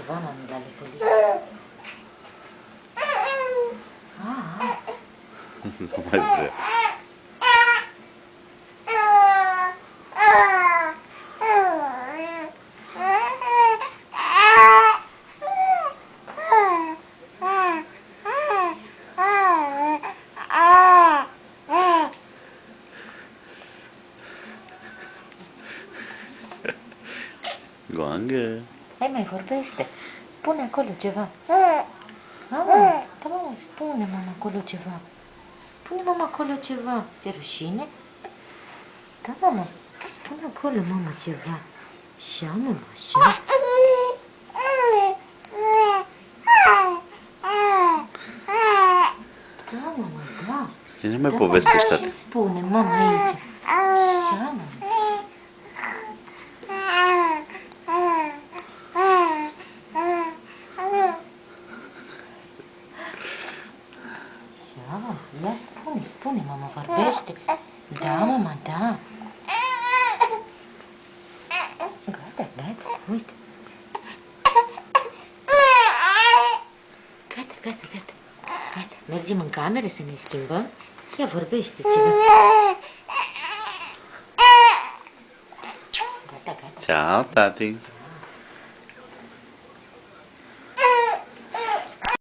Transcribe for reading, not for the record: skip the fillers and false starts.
ceva, mami, la lepălit. Nu mai vrea. Goangă. Hai, mai vorbește. Spune acolo ceva. Mama, da, mama, spune mama acolo ceva. Spune mama acolo ceva. Ți-e rușine? Da, mama. Spune acolo, mama, ceva. Așa, mama, așa. Da, mama, da. Ce ne mai Da, povestești, mama, tati? ce spune mama aici? Așa, mama. Ia spune, mama, vorbește. Da, mama, da. Gata, uite. Gata. Mergem în cameră să ne schimbăm? Ia vorbește ceva. Gata. Ciao, tati.